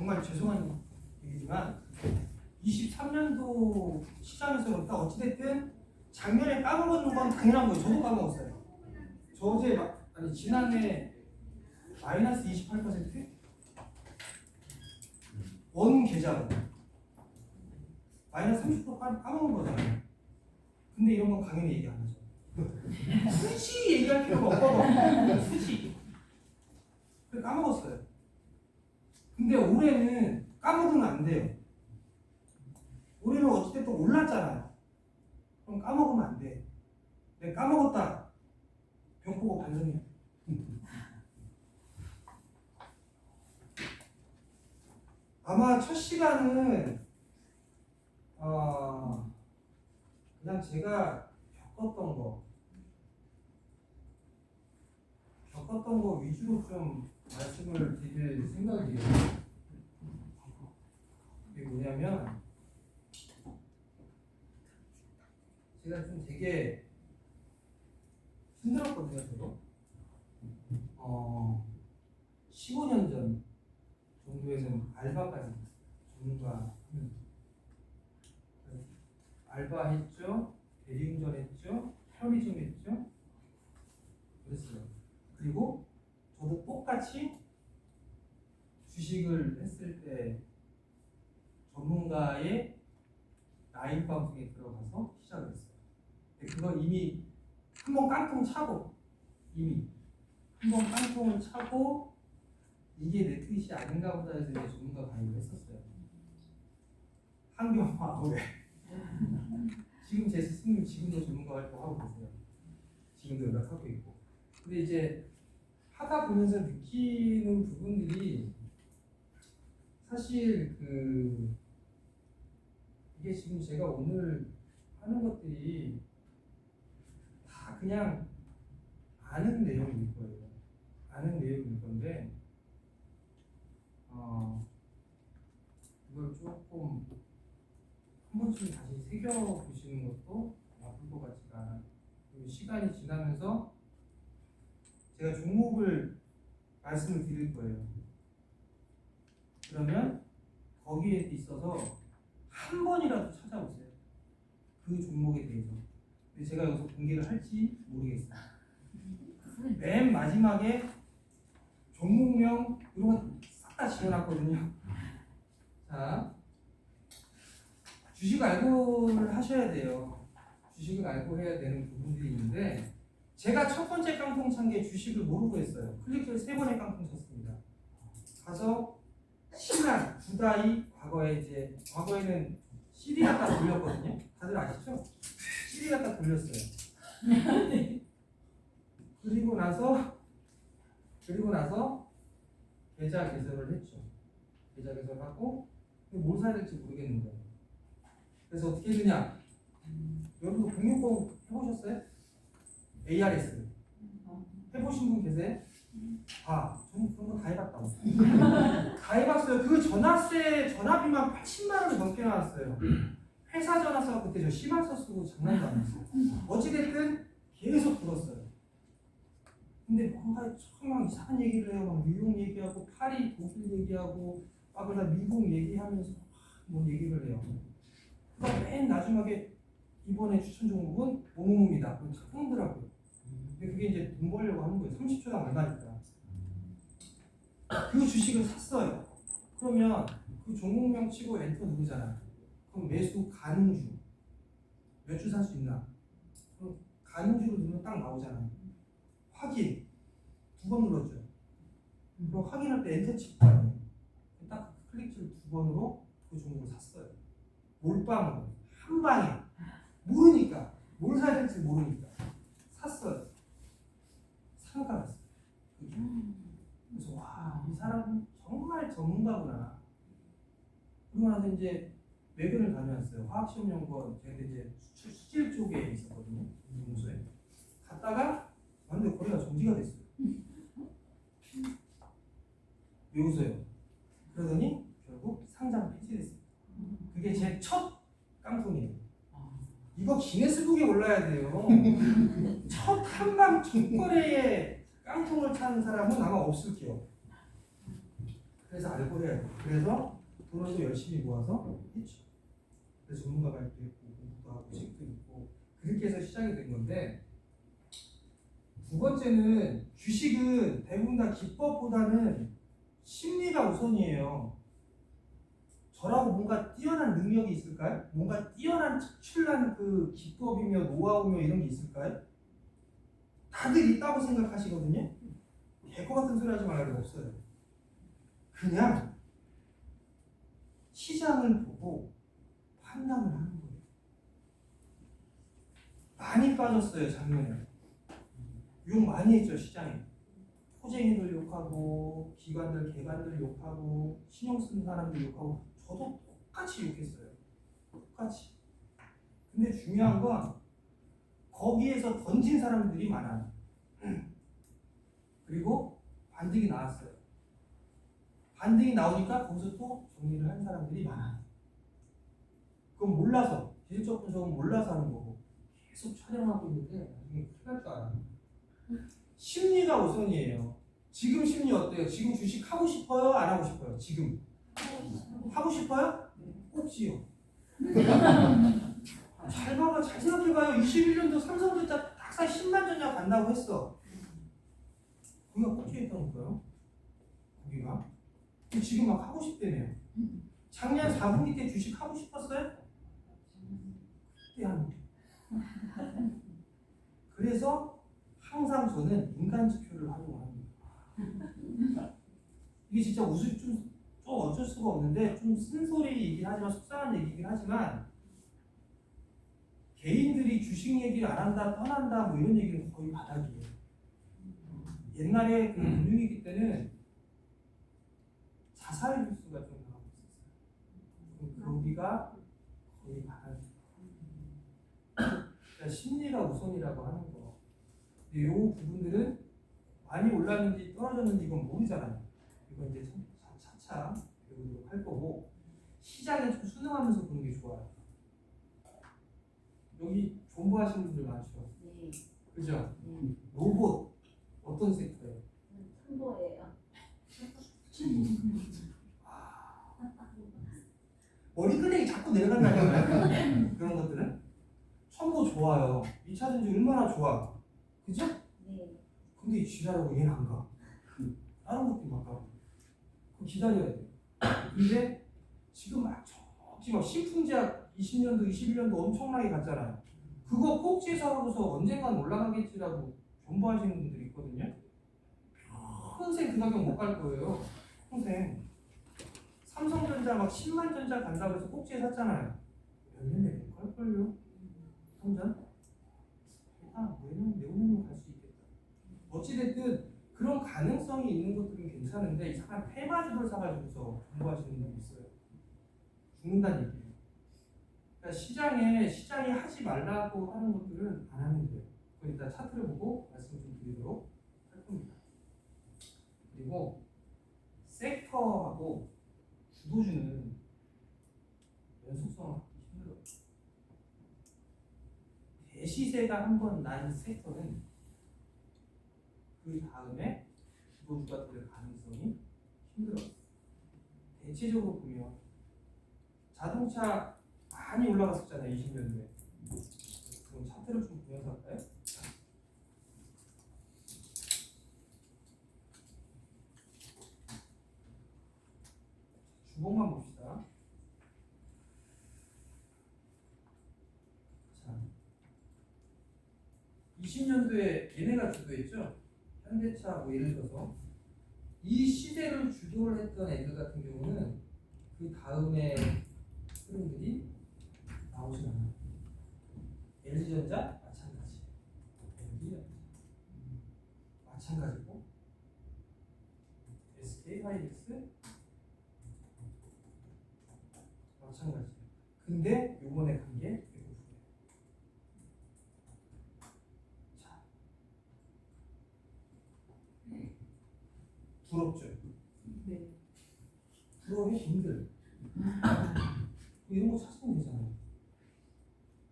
정말 죄송한 얘기지만 23년도 시장에서 그렇다 어찌됐든 작년에 까먹은 건 당연한 거예요. 저도 까먹었어요. 저 어제 지난해 마이너스 28%? 원 계좌로 마이너스 30% 까먹은 거잖아요. 근데 이런 건 강연에 얘기 안 하죠. 굳이 얘기할 필요가 없거든요. 굳이. 그래 까먹었어요. 근데 올해는 까먹으면 안 돼요. 올해는 어찌됐든 올랐잖아요. 그럼 까먹으면 안 돼. 내가 까먹었다. 병 보고 반성해. 아마 첫 시간은 그냥 제가 겪었던 거 위주로 좀 말씀을 드릴 생각이에요. 이게 뭐냐면 제가 좀 되게 힘들었거든요. 저도 15년 전 정도에는 알바까지 전문가 알바했죠, 대리운전했죠, 편의점했죠, 그랬어요. 그리고 저도 똑같이 주식을 했을 때 전문가의 라이브 방송에 들어가서 시작을 했어요. 근데 그건 이미 한번 깡통 차고 이게 내 뜻이 아닌가 보다 해서 이제 전문가 가입을 했었어요. 한경화 왜? 지금 제 스승님 지금도 전문가 활동하고 계세요. 지금도 연락하고 있고. 근데 이제 하다 보면서 느끼는 부분들이 사실 이게 지금 제가 오늘 하는 것들이 다 그냥 아는 내용일 거예요. 아는 내용일 건데 이걸 조금 한 번쯤 다시 새겨보시는 것도 나쁠 것 같지가 않아요. 시간이 지나면서 제가 종목을 말씀을 드릴 거예요. 그러면 거기에 있어서 한 번이라도 찾아보세요. 그 종목에 대해서. 근데 제가 여기서 공개를 할지 모르겠어요. 맨 마지막에 종목명 이런 거 싹 다 지어놨거든요. 자, 주식 알고를 하셔야 돼요. 주식을 알고 해야 되는 부분들이 있는데 제가 첫 번째 깡통 찬 게 주식을 모르고 했어요. 클릭해서 3번의 깡통 쳤습니다. 가서 신한, 두다이, 과거에는 CD 갖다 돌렸거든요. 다들 아시죠? CD 갖다 돌렸어요. 그리고 나서 계좌 개설을 했죠. 계좌 개설하고 뭘 사야 될지 모르겠는 거예요. 그래서 어떻게 했느냐? 여러분도 060 해보셨어요? ARS 해보신 분 계세요? 저는 그런 거 다 해봤다고. 다 해봤어요. 그 전화비만 80만 원이 넘게 나왔어요. 회사 전화서가 그때 저 심할서 쓰고 장난도 안 했어요. 어찌됐든 계속 들었어요. 근데 뭔가 정말 이상한 얘기를 해요. 막 뉴욕 얘기하고 파리 독일 얘기하고 그러다 미국 얘기하면서 뭐 얘기를 해요. 그러니까 맨 마지막에 이번에 추천 종목은 모모입니다. 그럼 탁 끊더라고요. 근데 그게 이제 돈 벌려고 하는 거예요. 30초당 얼마니까. 그 주식을 샀어요. 그러면 그 종목명 치고 엔터 누르잖아. 그럼 매수 가는 주. 몇 주 살 수 있나? 그럼 가는 주로 누르면 딱 나오잖아요. 확인. 2번 눌렀죠. 그럼 확인할 때 엔터 칠 거 아니에요. 딱 클릭을 2번으로 그 종목을 샀어요. 몰빵으로. 한 방에. 모르니까. 뭘 사야 될지 모르니까. 샀어요. 상가 났어요. 그래서 이 사람은 정말 전문가구나. 그러고 나서 이제 외근을 다녀왔어요. 화학시험연구원. 제가 이제 수질 쪽에 있었거든요. 연구소에. 갔다가 완전 거래가 정지가 됐어요. 왜 웃어요? 그러더니 결국 상장 폐지됐어요. 그게 제 첫 깡통이에요. 이거 기네스북에 올라야 돼요. 첫 한방 중거래에 깡통을 찬 사람은 아마 없을게요. 그래서 알고 해야 돼. 그래서 돈을 또 열심히 모아서 했죠. 그래서 전문가 가입도 했고 공부도 하고 책도 읽고 그렇게 해서 시작이 된 건데, 두 번째는 주식은 대부분 다 기법보다는 심리가 우선이에요. 저라고 뭔가 뛰어난 능력이 있을까요? 뭔가 뛰어난 특출난 그 기법이며 노하우며 이런 게 있을까요? 다들 있다고 생각하시거든요. 개코 같은 소리 하지 말아요. 없어요. 그냥 시장을 보고 판단을 하는 거예요. 많이 빠졌어요, 작년에. 욕 많이 했죠, 시장에. 토쟁이들 욕하고 기관들, 개관들 욕하고 신용 쓰는 사람들 욕하고 저도 똑같이 욕했어요. 똑같이. 근데 중요한 건 거기에서 던진 사람들이 많아요. 그리고 반등이 나왔어요. 반등이 나오니까 거기서 또 정리를 한 사람들이 많아요. 그건 몰라서, 기술적 분석은 몰라서 하는 거고 계속 촬영하고 있는데 나중에 큰일 날 줄 알아요. 심리가 우선이에요. 지금 심리 어때요? 지금 주식 하고 싶어요? 안 하고 싶어요? 지금 하고 싶어요? 꼭지요. 잘 봐봐, 잘 생각해봐요. 21년도 삼성전자 닥사 10만 전자 간다고 했어. 거기가 꼭지에 있다니까요. 거기가. 지금 막 하고 싶대네요. 작년 4분기 때 주식 하고 싶었어요? 그때 한. 그래서 항상 저는 인간 지표를 활용합니다. 이게 진짜 좀 어쩔 수가 없는데 좀 쓴소리 얘기긴 하지만 속상한 얘기긴 하지만, 개인들이 주식 얘기를 안 한다, 떠난다 뭐 이런 얘기는 거의 바닥이에요. 옛날에 그 금융위기 때는 자살 뉴스가 좀 나오고 있었어요. 거기가 거의 바닥이에요. 그러니까 심리가 우선이라고 하는 거. 근데 이 부분들은 많이 올랐는지 떨어졌는지 이건 모르잖아요. 이건 이제 차차 배우도록 할 거고, 시장에 좀 순응하면서 보는 게 좋아요. 여기 존버하시는 분들 많죠? 네. 그죠? 로봇 어떤 섹터예요? 첨보예요. 머리끄댕이 자꾸 내려간다잖아요. 그런 것들은 첨보 좋아요. 2차 전지 얼마나 좋아. 그죠? 네. 근데 지랄하고 얘는 안 가. 다른 것도 막 가. 그거 기다려야 돼. 근데 지금 막 저기 막 신풍제약 20년도, 21년도 엄청나게 갔잖아요. 그거 꼭지에서 하고서 언젠간 올라가겠지라고 존버하시는 분들이 있거든요. 평생 그 가격 못 갈 거예요. 평생. 삼성전자 막 10만 전자 간다고 해서 꼭지에 샀잖아요. 몇 년 내에 못 갈걸요? 삼전? 내년은 갈 수 있겠다. 어찌됐든 그런 가능성이 있는 것들은 괜찮은데, 이상한 테마주를 사가지고서 공부하시는 분이 있어요. 죽는다는 얘기예요. 그러니까 시장이 하지 말라고 하는 것들은 안 하면 돼요. 그건 일단 차트를 보고 말씀을 좀 드리도록 할 겁니다. 그리고 섹터하고 주도주는 연속성을 갖기 힘들어요. 대시세가 한번 난 섹터는 그 다음에 주도주가 될 가능성이 힘들어요. 대체적으로 보면 자동차 많이 올라갔었잖아요, 20년도에. 그럼 차트를 좀 보면서 할까요? 주봉만 봅시다. 자, 20년도에 얘네가 주도했죠. 현대차 뭐 예를 들어서 이 시대를 주도를 했던 애들 같은 경우는 그 다음에 흐름들이 나오진 않아요. LG전자 마찬가지. LG전자 마찬가지고, SK하이닉스 마찬가지. 근데 요번에 간 게 배고프네요. 자, 부럽죠? 네. 부러워해 힘들. 이런 거 찾으면 되잖아요.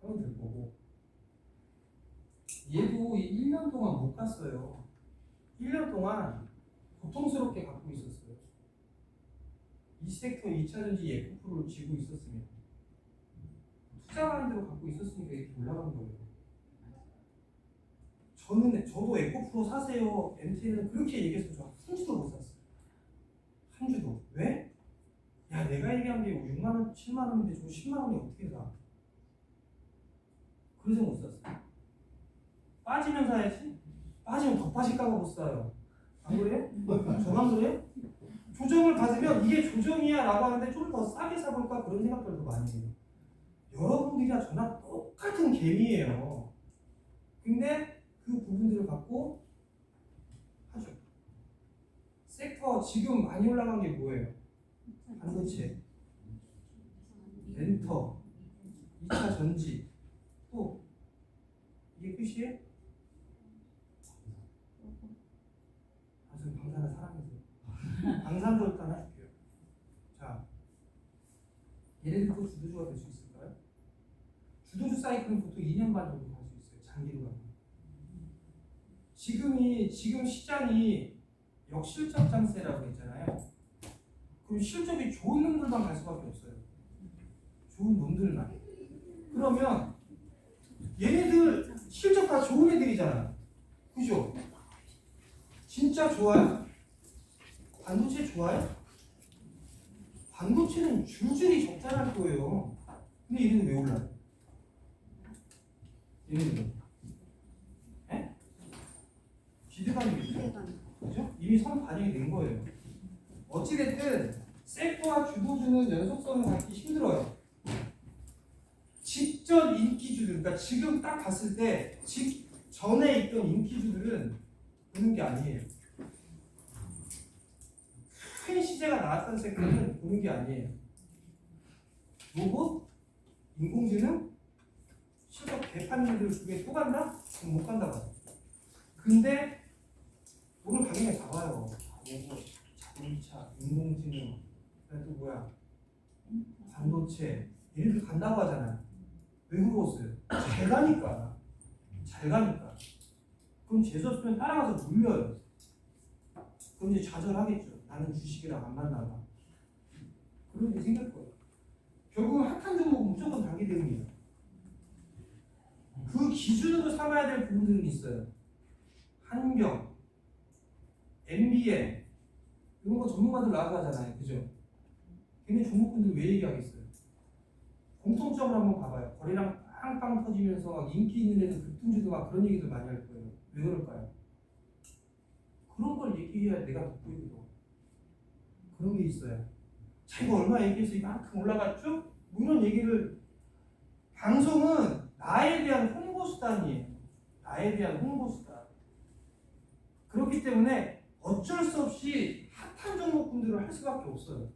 하면 될 거고. 얘도 1년 동안 못 갔어요. 1년 동안 고통스럽게 갖고 있었어요. 이 섹터 2차전지 F%를 쥐고 있었으면 투자 마인드로 갖고 있었으니까 이렇게 올라간 거예요. 저도 F% 사세요. MT는 그렇게 얘기해서 저 한 주도 못 샀어요. 한 주도. 왜? 야, 내가 얘기한 게 6만 원, 7만 원인데 저거 10만 원이 어떻게 사? 그래서 못 샀어요. 빠지면 사야지. 빠지면 더 빠질까봐 못 사요. 안 그래요? 저만 그래요? 조정을 받으면 이게 조정이야 라고 하는데 좀 더 싸게 사볼까 그런 생각들도 많이 해요. 여러분들이나 저나 똑같은 개미예요. 근데 그 부분들을 갖고 하죠. 섹터 지금 많이 올라간 게 뭐예요? 반도체, 렌터, 2차 전지, 또 이게 끝이에요? 무슨 방사를 사랑해서 방산도 일단 해줄게요. 자, 얘네들도 주도주가 될 수 있을까요? 주도주 사이클은 보통 2년 반 정도 갈 수 있어요. 장기로 가면. 지금 시장이 역실적 장세라고 했잖아요. 그럼 실적이 좋은 놈들만 갈 수밖에 없어요. 좋은 놈들만. 그러면 얘네들 실적 다 좋은 애들이잖아. 그죠? 진짜 좋아요? 반도체 좋아요? 반도체는 줄줄이 적자날 거예요. 근데 얘네는 왜 올라요? 얘네는 에? 기대감이겠죠? 그죠? 이미 선 반영이 된 거예요. 어찌됐든 섹터와 주도주는 연속성을 갖기 힘들어요. 직전 인기주들, 그러니까 지금 딱 봤을 때 전에 있던 인기주들은 보는 게 아니에요. 큰 시세가 나왔던 섹터는 보는 게 아니에요. 로봇, 인공지능, 실적 개판들을 그게 또 간다? 그럼 못 간다 봐요. 근데 오늘 가격에 잡아요. 로봇, 자동차, 인공지능, 또 뭐야? 반도체, 얘네들 간다고 하잖아요. 왜 그러겠어요? 잘 가니까. 잘 가니까. 그럼 재수없으면 따라가서 물려요. 그럼 이제 좌절하겠죠. 나는 주식이랑 안 만나봐. 그런 게 생길 거예요. 결국은 핫한 종목은 무조건 단기 대응이에요. 그 기준으로 삼아야 될 부분들은 있어요. 한경, MBN 이런 거 전문가들 나와서 하잖아요. 그죠? 걔네 종목군들 왜 얘기하겠어요? 공통점을 한번 봐봐요. 거래량 빵빵 터지면서 막 인기 있는 애들 급등주도 막 그런 얘기도 많이 할 거예요. 왜 그럴까요? 그런 걸 얘기해야 내가 돋보이거든. 그런 게 있어요. 자기가 얼마 얘기해서 이만큼 올라갔죠? 뭐 이런 얘기를. 방송은 나에 대한 홍보수단이에요. 나에 대한 홍보수단. 그렇기 때문에 어쩔 수 없이 핫한 종목군들을 할 수밖에 없어요.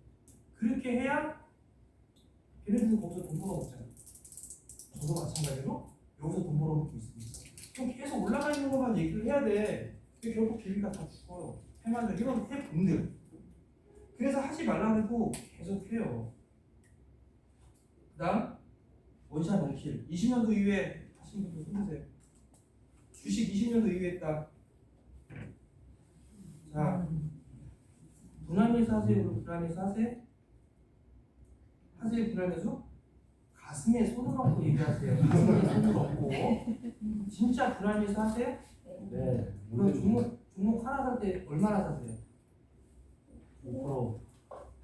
그렇게 해야 걔네들도 거기서 돈 벌어먹잖아요. 저도 마찬가지로 여기서 돈 벌어먹고 있습니다. 그럼 계속 올라가 있는 것만 얘기를 해야 돼. 근데 결국 기회가 다 죽어요. 해만들 이런 해본들. 그래서 하지 말라고 해도 계속 해요. 그 다음 원샷 원킬. 20년도 이후에 하신 분들 손드세요. 주식 20년도 이후에 했다. 자, 분할매수 하세요? 불안해서 하세요? 하세요? 불안해서? 가슴에 손을 얹고 얘기하세요. 가슴에 손을 얹고. 진짜 불안해서 하세요? 네. 그럼 종목 하나 살 때 얼마나 사세요? 5%.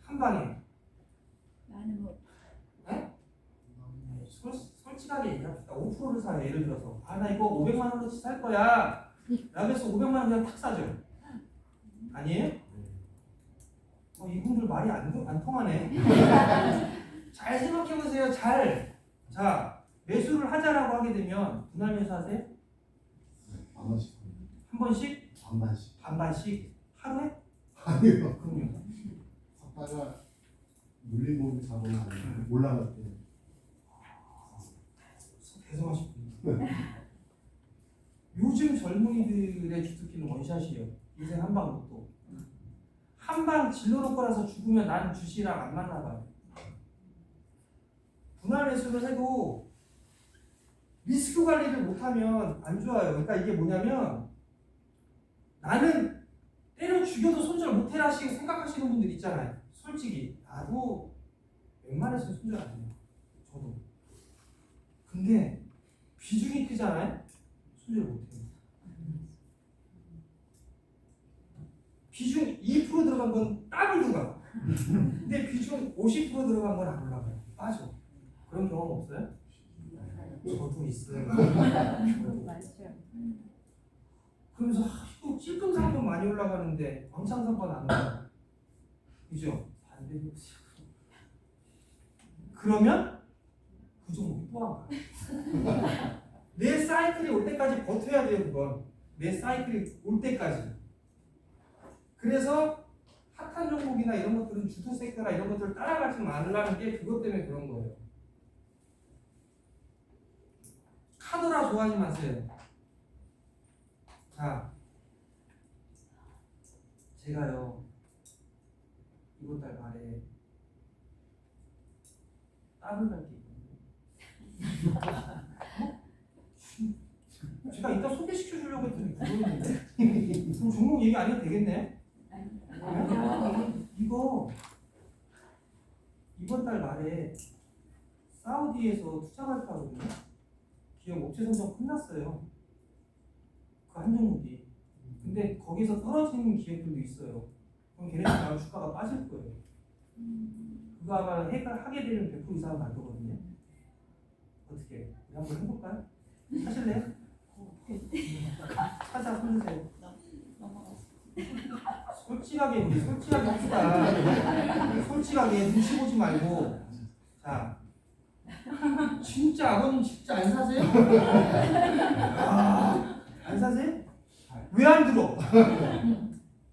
한 방에. 나는 뭐 네? 솔직하게 얘기합시다. 5%를 사요. 예를 들어서. 아, 나 이거 500만 원어치 살 거야. 라면서 500만 원 그냥 탁 사죠. 아니에요? 이분들 말이 안 통하네. 잘 생각해보세요. 잘. 자, 매수를 하자라고 하게 되면 분할 매수 하세요? 반반씩. 한 번씩? 반반씩. 반반씩? 하루에? 아니요. 그럼요. 샀다가 물린 몸이 잡으면 올라갈 때. 대성하시군요. 요즘 젊은이들의 주특기는 원샷이에요. 인생 한방 로또. 한방 질러놓을 거라서 죽으면 난 주식이랑 안 만나봐요. 분할 매수를 해도 리스크 관리를 못하면 안 좋아요. 그러니까 이게 뭐냐면 나는 때려 죽여도 손절 못해라 생각하시는 분들 있잖아요. 솔직히 나도 웬만해서 손절 안 해요. 저도. 근데 비중이 크잖아요. 손절 못 해요. 비중 2% 들어간 건 더블 들어가. 근데 비중 50% 들어간 건 안 올라가요. 빠져. 그런 경험 없어요? 저도 있어요. 그러면서 이거 찔끔상품 많이 올라가는데 왕창상권 안 올라가. 그죠? 반대로. 그러면 그 종목이 또 한 거야. 내 사이클이 올 때까지 버텨야 돼요. 그건 내 사이클이 올 때까지. 그래서 핫한 종목이나 이런 것들은 주도 섹터나 이런 것들을 따라가지 말라는 게 그것 때문에 그런 거예요. 카더라 좋아하지 마세요. 자, 제가요 이번 달 말에 따블 갈게 있거든요. 제가 이따 소개시켜 주려고 했더니 그러는데 그럼 종목 얘기 안 해도 되겠네? 이거 이번 달 말에 사우디에서 투자 발표하거든요. 기업 업체 선정 끝났어요. 그 한 종목이. 근데 거기서 떨어지는 기업들도 있어요. 그럼 걔네들 바로 주가가 빠질 거예요. 그거 아마 하게 되면 100% 이상은 갈 거거든요. 어떻게? 우리 한번 해볼까요? 하실래요? 찾아 손주세요. 솔직하게 우리 솔직하게 합시다. 솔직하게 눈치 보지 말고. 자, 진짜 아버님 진짜 안 사세요? 아, 안 사세요? 왜 안 들어?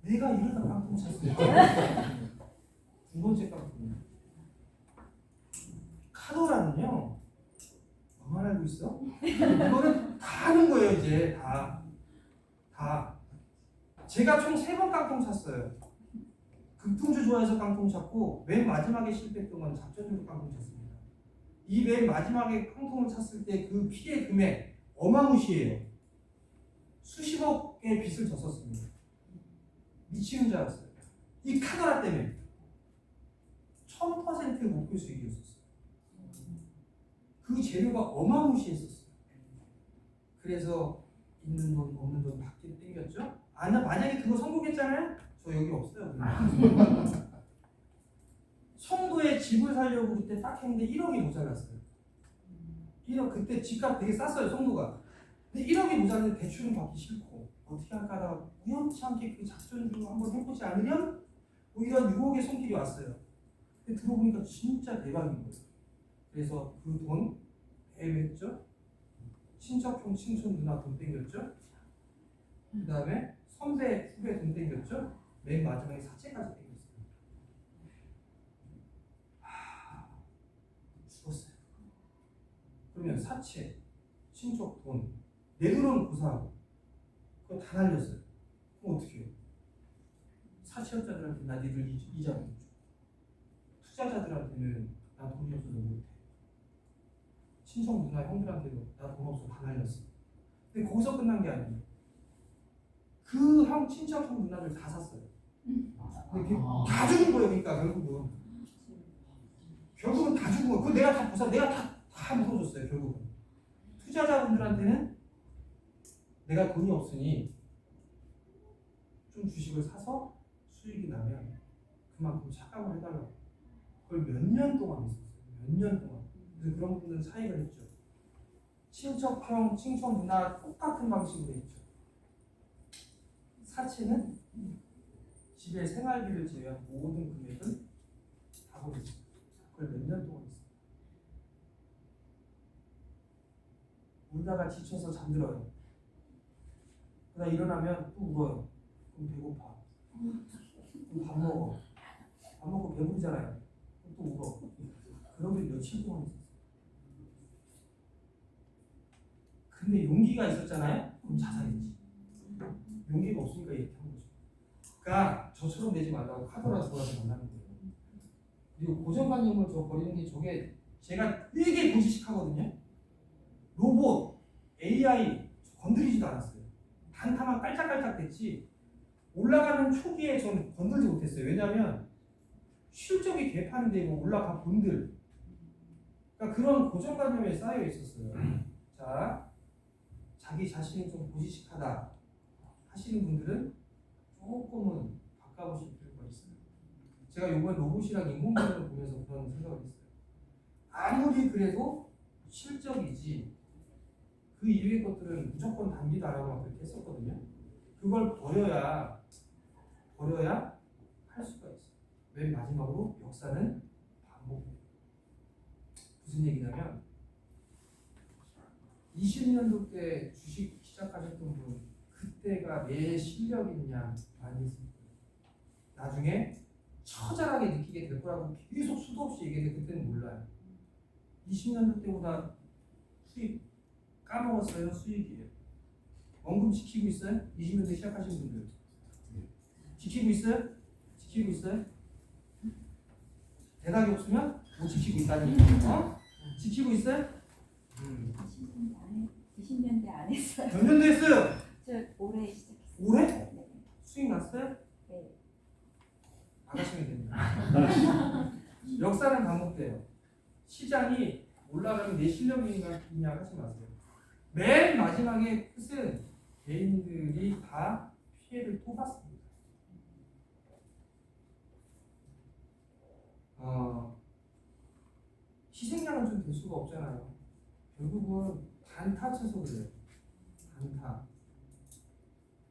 내가 이러다 깡통 찼어요. 두 번째 깡통. 카더라는요. 너만 알고 있어? 이거는 다 하는 거예요 이제 다. 제가 총 3번 깡통 찼어요. 급등주 좋아해서 깡통 찼고 맨 마지막에 실패했던 건 작전주로 깡통 찼습니다. 이 맨 마지막에 깡통을 찼을 때 그 피해 금액 어마무시해요. 수십억의 빚을 졌었습니다. 미치는 줄 알았어요. 이 카더라 때문에 1000% 목표 수익이었었어요. 그 재료가 어마무시했었어요. 그래서 있는 돈 없는 돈 받기 땡겼죠. 만약에 그거 성공했잖아요. 저 여기 없어요. 송도에 집을 살려고 그때 딱 했는데 1억이 모자랐어요. 1억 그때 집값 되게 쌌어요. 송도가. 근데 1억이 모자랐는데 대출은 받기 싫고 어떻게 할까 하다가 우연치 않게 그 작전주로 한번 해보지 않으면 오히려 6억의 손길이 왔어요. 근데 들어보니까 진짜 대박인 거예요. 그래서 그 돈 배했죠. 친척형 친손 누나 돈 땡겼죠. 그 다음에 선배 후배 돈 땡겼죠. 맨 마지막에 사채까지 땡겼어요. 죽었어요. 그러면 사채, 친척 돈, 내 돈은 고사하고 그거 다 날렸어요. 그럼 어떻게 해요? 사채업자들한테 나 니들 이자 못 줘. 투자자들한테는 나 돈이 없어서 못해. 친척 누나 형들한테도 나 돈 없어 다 날렸어. 근데 거기서 끝난 게 아니에요. 그 형 친척 형 누나들 다 샀어요. 근데 다 죽은 거예요. 그러니까 결국은 다 죽은 거예요. 그거 내가 다 보상 내가 다 물어줬어요. 결국은 투자자분들한테는 내가 돈이 없으니 좀 주식을 사서 수익이 나면 그만큼 착각을 해달라고. 그걸 몇 년 동안 했었어요. 몇 년 동안. 그래서 그런 분들은 차익을 했죠. 친척형, 친척 누나 똑같은 방식으로 했죠. 사채는 집에 생활비를 제외한 모든 금액은 다 버렸어요. 그걸 몇 년 동안 했어요. 울다가 지쳐서 잠들어요. 그러다 일어나면 또 울어요. 그럼 배고파. 그럼 밥 먹어. 밥 먹고 배부르잖아요. 그럼 또 울어. 그런 게 며칠 동안 있었어요. 근데 용기가 있었잖아요? 그럼 자살했지. 용기가 없으니까 이렇게 한 거죠. 그러니까 저처럼 되지 말라고 카더라 좋아하지 말라는 거예요. 그리고 고정관념을 저 버리는 게 저게 제가 되게 고지식하거든요. 로봇, AI 건드리지도 않았어요. 단타만 깔짝깔짝 됐지 올라가는 초기에 전 건들지 못했어요. 왜냐하면 실적이 개판인데 뭐 올라간 분들. 그러니까 그런 고정관념에 쌓여 있었어요. 자, 자기 자신이 좀 보지식하다 하시는 분들은 조금은 바꿔보실 필요가 있어요. 제가 이번 로봇이랑 인공지능을 보면서 그런 생각을 했어요. 아무리 그래도 실적이지 그 이외의 것들은 무조건 단기다라고 그렇게 했었거든요. 그걸 버려야 할 수가 있어요. 맨 마지막으로 역사는 반복돼요. 무슨 얘기냐면 20년도 때 주식 시작하셨던 분 그때가 내 실력이냐 아니었습니까? 나중에 처절하게 느끼게 될 거라고 계속 수도 없이 얘기했는데 그때는 몰라요. 20년도 때보다 수익 까먹었어요. 수익이에요. 원금 지키고 있어요? 20년대 시작하신 분들 지키고 있어요? 지키고 있어요? 대답이 없으면 못 지키고 있다는 거예요. 지키고 있어요? 20년대 안 했어요. 몇 년도 했어요? 저 올해 시작했어요. 올해? 네. 수익 났어요? 네. 나가시면 됩니다. 역사는 반복돼요. 시장이 올라가면 내 실력이냐 하지 마세요. 맨 마지막에 끝은 개인들이 다 피해를 토봤습니다. 희생양은 좀 될 수가 없잖아요. 결국은 단타 쳐서 그래요. 단타.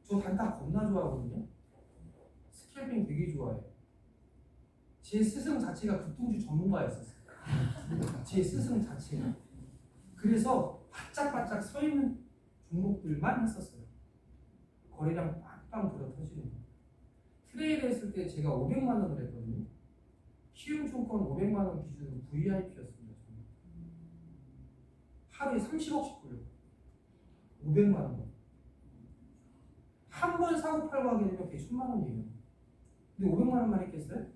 저 단타 겁나 좋아하거든요. 스캘핑 되게 좋아해요. 제 스승 자체가 급등주 전문가였었어요. 제 스승 자체가. 그래서 바짝바짝 서 있는 종목들만 했었어요. 거래량 빵빵 불어 터지는 거. 트레이드 했을 때 제가 500만 원을 했거든요. 키움증권 500만 원 기준으로 VIP였습니다. 하루에 30억씩 불려요. 500만 원. 한 번 사고 팔고 하게 되면 그게 1000만 원이에요. 근데 500만 원만 했겠어요?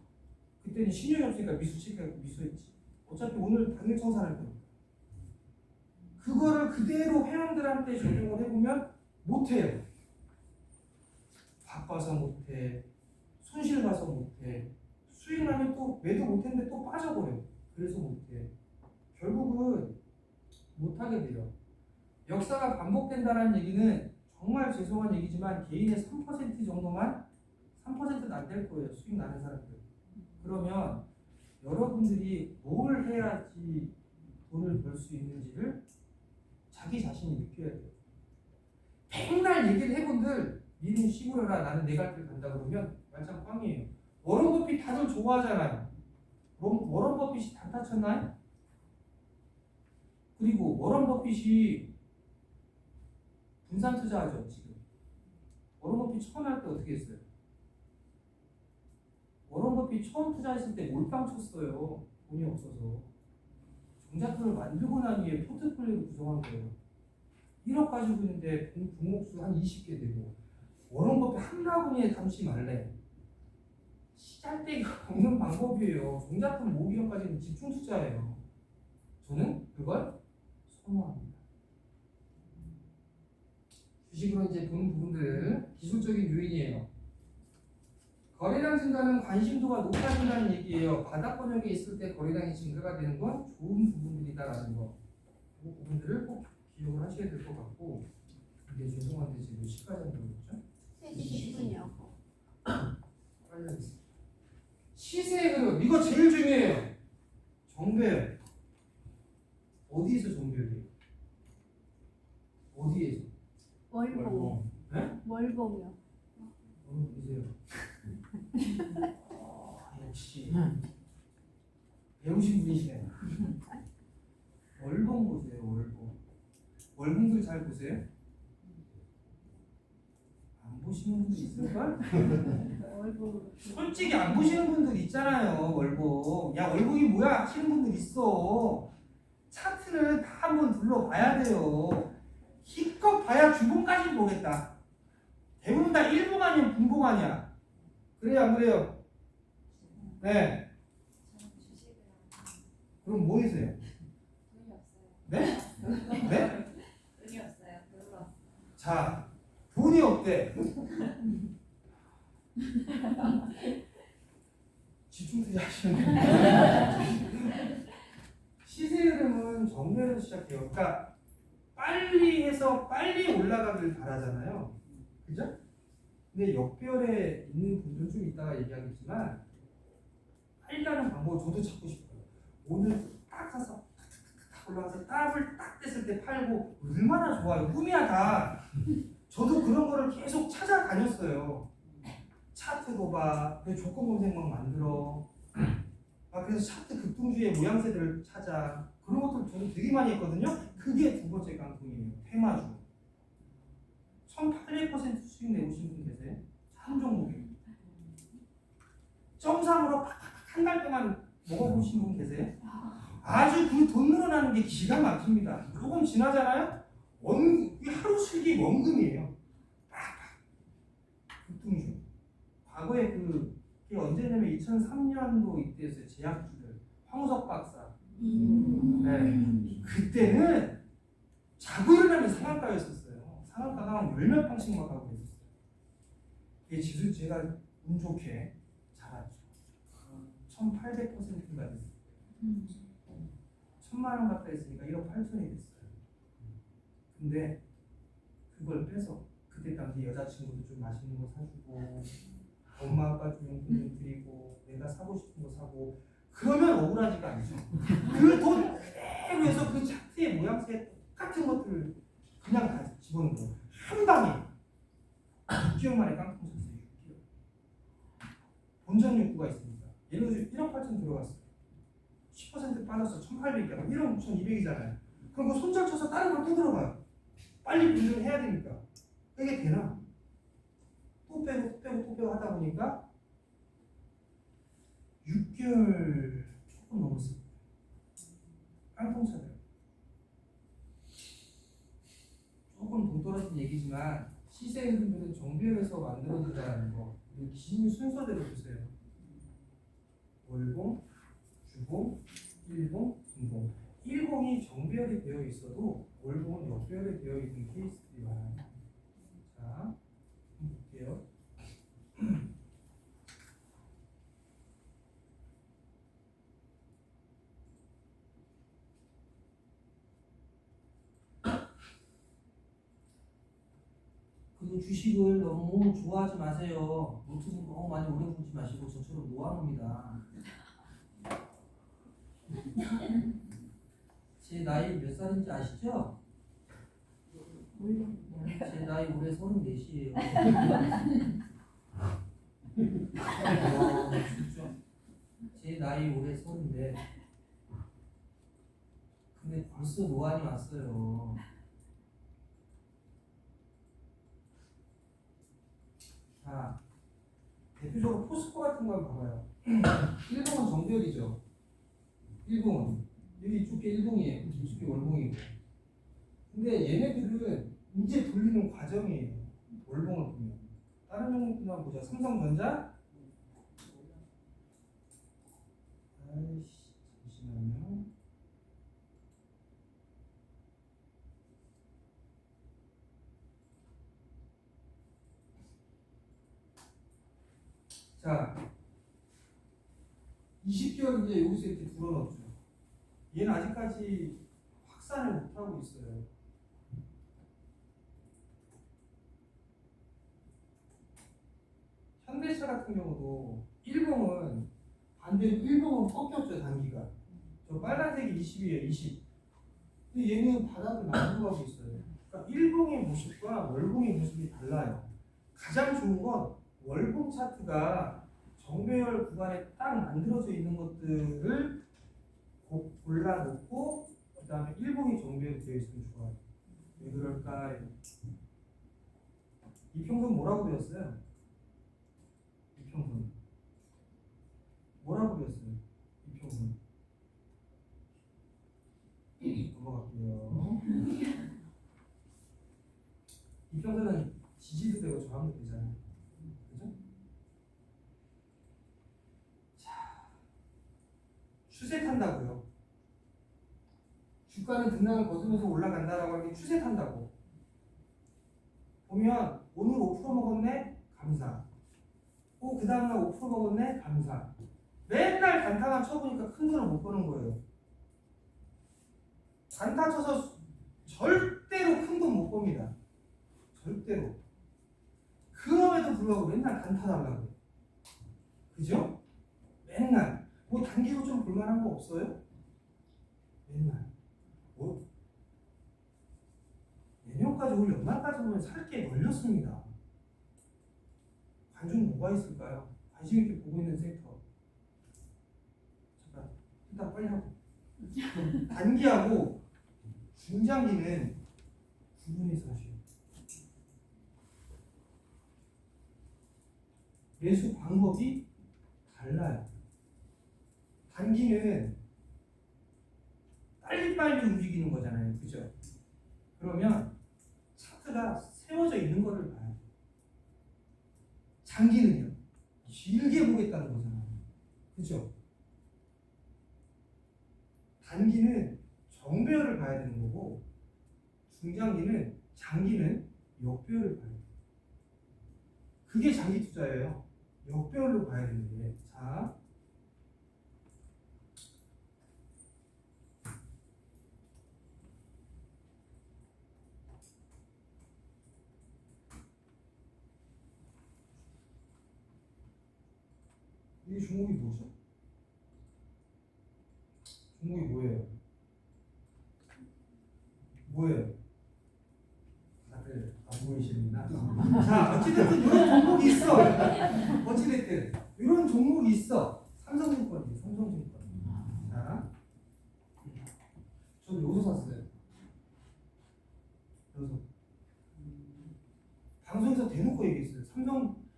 그때는 신용이 없으니까 미수 체크하고 미수했지. 어차피 오늘 당일 청산할 거니까. 그거를 그대로 회원들한테 적용을 해보면 못해요. 바빠서 못해. 손실 봐서 못해. 수익 나면 또 매도 못했는데 또 빠져버려. 그래서 못해. 결국은 못하게 돼요. 역사가 반복된다는 얘기는 정말 죄송한 얘기지만 개인의 3% 정도만 3%는 안 될 거예요. 수익 나는 사람들. 그러면 여러분들이 뭘 해야지 돈을 벌 수 있는지를 자기 자신이 느껴야 돼요. 맨날 얘기를 해본들 니는 시골여라 나는 내 갈 길 간다 그러면 말짱 꽝이에요. 워런 버핏 다들 좋아하잖아요. 워런 버핏이 단타 쳤나요? 그리고 워런 버핏이 분산 투자하죠 지금. 워런 버핏 처음 할 때 어떻게 했어요? 워런 버핏 처음 투자했을 때 몰빵 쳤어요. 돈이 없어서. 종잣돈을 만들고 난 뒤에 포트폴리오를 구성한 거예요. 1억 가지고 있는데 종목수 한 20개 되고 워런 버핏 한라분에 담지 말래. 시잘데기가 없는 방법이에요. 종잣돈 모으기 전까지는 집중 투자예요. 저는 그걸 선호합니다. 주식으로 이제 보는 부분들 기술적인 요인이에요. 거래량 증가는 관심도가 높아진다는 얘기예요. 바닥 권역에 있을 때 거래량이 증가가 되는 건 좋은 부분들이다라는 거. 그 부분들을 꼭 기억을 하셔야 될 것 같고. 이게 죄송한데 지금 몇 시까지 한다고 그랬죠? 3시 10분이요. 빨리 하겠습니다. 시세의 흐름 이거 제일 중요해요. 정배열 어디에서 정배열이에요? 어디에서? 월봉. 네? 월봉이요. 보세요. 역시 배우신 분이시네. 월봉 보세요. 월봉. 월봉들 잘 보세요. 안 보시는 분들 있을걸? 월봉. 솔직히 안 보시는 분들 있잖아요. 월봉. 야 월봉이 뭐야 하시는 분들 있어. 차트는 다 한번 둘러봐야 돼요. 기껏 봐야 주봉까지 보겠다. 대부분 다 일봉 아니면 분봉 아니야. 그래요 안 그래요? 네. 그럼 뭐 하세요? 돈이 없어요. 네? 네? 돈이 없어요. 별로. 자, 돈이 없대. 집중 투자하시면 정배에서 시작해요. 그러니까 빨리 해서 빨리 올라가길 바라잖아요. 그죠? 근데 역별에 있는 분들은 좀 이따가 얘기하겠지만 빨리 가는 방법을 저도 찾고 싶어요. 오늘 딱 사서 탁 올라가서 딱을 딱 뗐을 때 팔고 얼마나 좋아요. 꿈이야 다. 저도 그런 거를 계속 찾아다녔어요. 차트도 봐. 그 조건 검색만 만들어. 그래서 차트 급등주의 모양새들을 찾아. 그런 것들 저도 되게 많이 했거든요. 그게 두 번째 깡통이에요. 테마주. 1800% 수익 내보신 분 계세요? 한 종목에. 점상으로 한 달 동안 먹어보신 분 계세요? 아주 그 돈 늘어나는 게 기가 막힙니다. 조금 지나잖아요? 하루 수익이 원금이에요. 급등주. 과거에 그게 언제냐면 2003년도 이때였어요. 제약주들. 황우석 박사. 네. 그때는 자고 일어나면 상한가였었어요. 상한가가 열몇 방씩만 가고 있었어요. 이게 지수 제가 운 좋게 잘했죠. 1800%가 됐어요. 1000만 원 갖다 했으니까 1억 8천이 됐어요. 근데 그걸 빼서 그때 당시 여자친구도 좀 맛있는 거 사주고 엄마 아빠 좀 용돈 좀 드리고 내가 사고 싶은 거 사고 그러면 억울하지가 않죠. 그 돈 그대로 해서 그 차트의 모양새 똑같은 것들을 그냥 다 집어넣은 거예요. 한 방에 6개월 만에 깡통 쳤어요. 6개월. 본전 욕구가 있습니다. 예를 들어서 1억 8천 들어갔어요. 10% 빠져서 1,800이야. 1억 6,200이잖아요. 그럼 그 손절 쳐서 다른 걸 또 들어가요. 빨리 분석을 해야 되니까. 이게 되나? 또 빼고 하다 보니까 6개월 조금 넘었어요. 깡통 차들. 조금 동떨어진 얘기지만 시세 흐름들은 정비율에서 만들어진다는 거. 기준 순서대로 보세요. 월봉, 주봉, 일봉, 분봉. 일봉이 정배열이 되어 있어도 월봉은 역배열이 되어 있는 케이스들이 많아요. 자, 한번 볼게요. 그 주식을 너무 좋아하지 마세요. 노트북 너무 많이 오래 보지 마시고 저처럼 놓아놓습니다. 제 나이 몇 살인지 아시죠? 제 나이 올해 34이에요. 진짜. 제 나이 올해 34. 근데 벌써 노안이 왔어요. 자, 대표적으로 포스코 같은 걸 봐봐요. 일봉은 정별이죠. 일봉은 여기 이쪽에 일봉이에요. 이쪽에 월봉이고. 근데 얘네들은 이제 돌리는 과정이에요. 월봉을 보면. 다른 종목들 한번 보자. 삼성전자. 아이씨, 잠시만요. 자, 20개월 이제 여기서 이렇게 불어넣었죠. 얘는 아직까지 확산을 못하고 있어요. 현대차 같은 경우도 일봉은 반대로 일봉은 꺾였죠. 단기가. 저 빨간색이 20이에요. 20. 근데 얘는 바닥을 만들어가고 있어요. 그러니까 일봉의 모습과 월봉의 모습이 달라요. 가장 좋은 건 월봉 차트가 정배열 구간에 딱 만들어져 있는 것들을 골라놓고 그 다음에 일봉이 정배열이 되어 있으면 좋아요. 왜 그럴까요? 이평선 뭐라고 배웠어요? 이평선 뭐라고 배웠어요? 이평선 넘어갈게요. 이평선은 지지도 되고 저항도 되잖아요. 그죠? 자, 추세 탄다고요. 주가는 등락을 거두면서 올라간다라고 하는 게 추세 탄다고. 보면 오늘 5% 먹었네? 감사. 그 다음날 5% 먹었네? 감사. 맨날 단타만 쳐보니까 큰 돈을 못 버는 거예요. 단타 쳐서 절대로 큰 돈 못 법니다. 절대로. 그럼에도 불구하고 맨날 단타 달라고. 그죠? 맨날. 뭐 단기로 좀 볼만한 거 없어요? 맨날. 뭐? 내년까지 올 연말까지 보면 살 게 널렸습니다. 관중 뭐가 있을까요? 관심 있게 보고 있는 섹터. 잠깐, 일단 빨리 하고. 단기하고 중장기는 구분해서 하시오. 매수 방법이 달라요. 단기는 빨리빨리 움직이는 거잖아요. 그죠? 그러면 차트가 세워져 있는 거를 봐야 돼요. 장기는요? 길게 보겠다는 거잖아요. 그죠? 단기는 정배열을 봐야 되는 거고 중장기는 장기는 역배열을 봐야 돼요. 그게 장기 투자예요. 역배열로 봐야 되는데 자 이 종목이 뭐죠? 종목이 뭐예요? 뭐예요? 다들 안 보이시는구나. 자, 어찌됐든 이런 종목이 있어. 어찌됐든 이런 종목이 있어. 삼성증권이에요. 삼성증권. 자, 저도 여기서 샀어요. 여기서. 방송에서 대놓고 얘기했어요.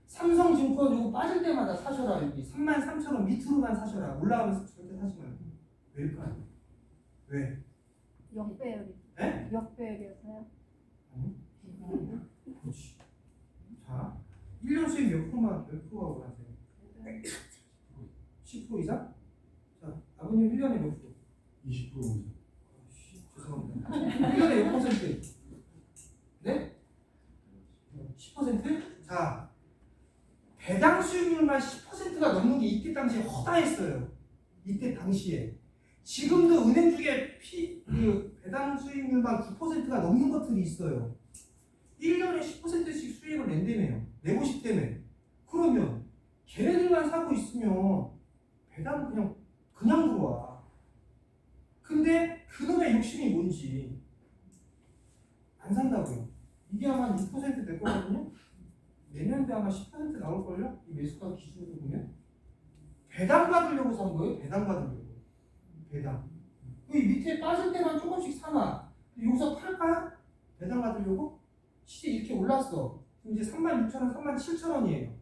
삼성증권 이거 빠질 때마다 사셔라. 여기 33,000원 밑으로만 사셔라. 올라가면서 절대 사지 말고. 왜일까요? 왜? 역배열이. 에? 역배열이어서요. 아니? 그렇지. 자, 1년 수익 몇 프로라고 하세요? 10% 이상? 자, 아버님 1년에 몇 프로? 20% 죄송합니다. 1년에 몇 퍼센트? 네? 10%? 자, 배당 수익률만 10%가 넘는 게 이때 당시에 허다했어요. 이때 당시에. 지금도 은행 중에 배당 수익률만 9%가 넘는 것들이 있어요. 1년에 10%씩 수익을 낸다며요. 내고 싶다며. 그러면 걔네들만 사고 있으면 배당 그냥 들어와. 근데 그놈의 욕심이 뭔지 안 산다고요. 이게 아마 6%될 거거든요. 내년도 아마 10% 나올걸요? 이 매수가 기준으로 보면 배당 받으려고 산 거예요. 배당 받으려고. 배당. 이 밑에 빠질 때만 조금씩 사나. 여기서 팔까요? 배당 받으려고? 시세 이렇게 올랐어. 그럼 이제 36,000원, 37,000원이에요.